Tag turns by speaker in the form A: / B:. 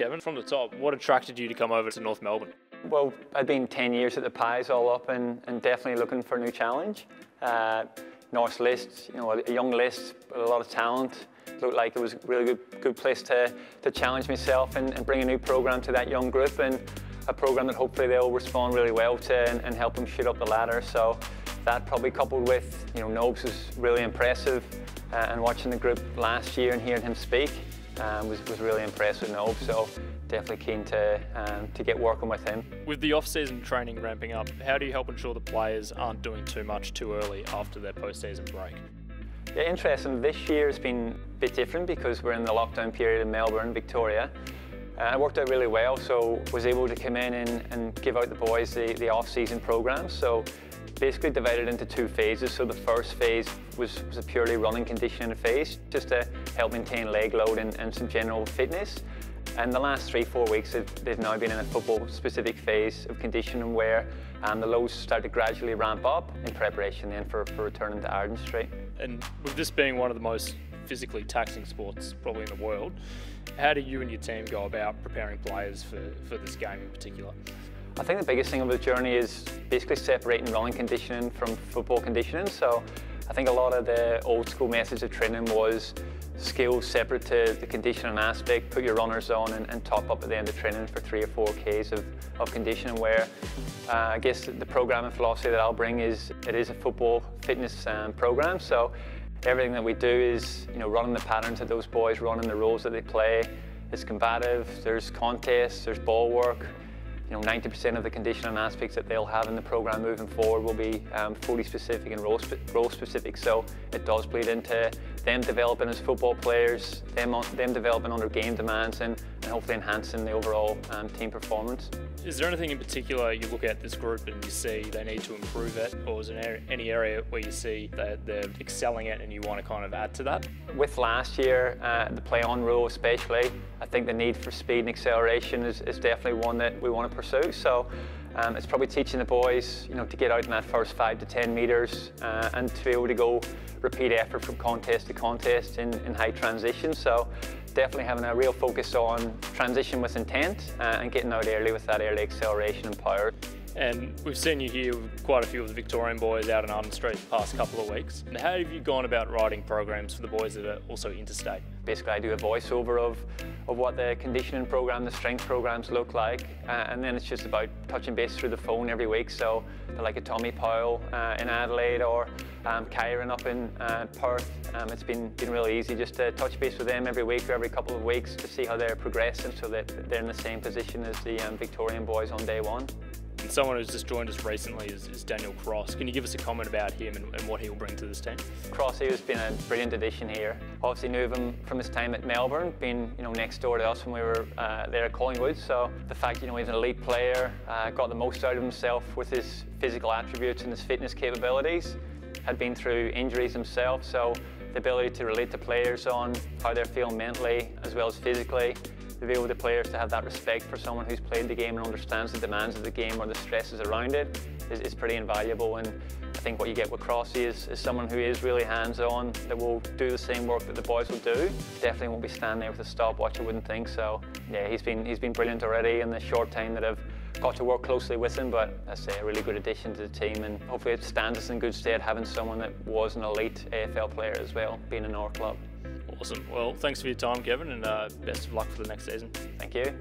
A: Kevin. From the top, what attracted you to come over to North Melbourne?
B: Well, I'd been 10 years at the Pies all up and definitely looking for a new challenge. North list, a young list with a lot of talent. It looked like it was a really good place to challenge myself and bring a new program to that young group, and a program that hopefully they'll respond really well to and help them shoot up the ladder. So that, probably coupled with, Nobes, was really impressive, and watching the group last year and hearing him speak was really impressed with Nobes. So definitely keen to get working with him.
A: With the off-season training ramping up, how do you help ensure the players aren't doing too much too early after their post-season break?
B: Yeah, interesting. This year has been a bit different because we're in the lockdown period in Melbourne, Victoria. It worked out really well, so was able to come in and give out the boys the off-season program. So basically divided into two phases. So the first phase was a purely running conditioning phase, just to help maintain leg load and some general fitness. And the last 3-4 weeks, they've now been in a football-specific phase of conditioning where the loads start to gradually ramp up in preparation then for returning to Arden Street.
A: And with this being one of the most physically taxing sports probably in the world, how do you and your team go about preparing players for this game in particular?
B: I think the biggest thing of the journey is basically separating running conditioning from football conditioning. So I think a lot of the old school message of training was skills separate to the conditioning aspect, put your runners on and top up at the end of training for 3 or 4 Ks of conditioning, where I guess the programming philosophy that I'll bring is it is a football fitness program. So everything that we do is running the patterns that those boys run and the roles that they play. It's combative, there's contests, there's ball work. 90% of the conditioning aspects that they'll have in the program moving forward will be fully specific and role specific. So it does bleed into them developing as football players, them developing under game demands, and hopefully enhancing the overall team performance.
A: Is there anything in particular you look at this group and you see they need to improve at, or is there any area where you see that they're excelling at and you want to kind of add to that?
B: With last year, the play-on rule especially, I think the need for speed and acceleration is definitely one that we want to pursue. So it's probably teaching the boys, to get out in that first 5 to 10 metres and to be able to go repeat effort from contest to contest in high transition. So definitely having a real focus on transition with intent and getting out early with that early acceleration and power.
A: And we've seen you here with quite a few of the Victorian boys out in Arden Street the past couple of weeks. And how have you gone about writing programs for the boys that are also interstate?
B: Basically, I do a voiceover of what the conditioning program, the strength programs look like, and then it's just about touching base through the phone every week. So like a Tommy Powell in Adelaide or Kyron up in Perth, it's been really easy just to touch base with them every week or every couple of weeks to see how they're progressing, so that they're in the same position as the Victorian boys on day one.
A: And someone who's just joined us recently is Daniel Cross. Can you give us a comment about him and what he'll bring to this team?
B: Crossy has been a brilliant addition here. Obviously knew of him from his time at Melbourne, being next door to us when we were there at Collingwood. So the fact he's an elite player, got the most out of himself with his physical attributes and his fitness capabilities, had been through injuries himself, so the ability to relate to players on how they're feeling mentally as well as physically, to be able to players to have that respect for someone who's played the game and understands the demands of the game or the stresses around it is pretty invaluable. And I think what you get with Crossy is someone who is really hands-on, that will do the same work that the boys will do. Definitely won't be standing there with a stopwatch, I wouldn't think. So yeah, he's been brilliant already in the short time that I've got to work closely with him, but I say a really good addition to the team, and hopefully it stands us in good stead having someone that was an elite AFL player as well, being in our club.
A: Awesome. Well, thanks for your time, Kevin, and best of luck for the next season.
B: Thank you.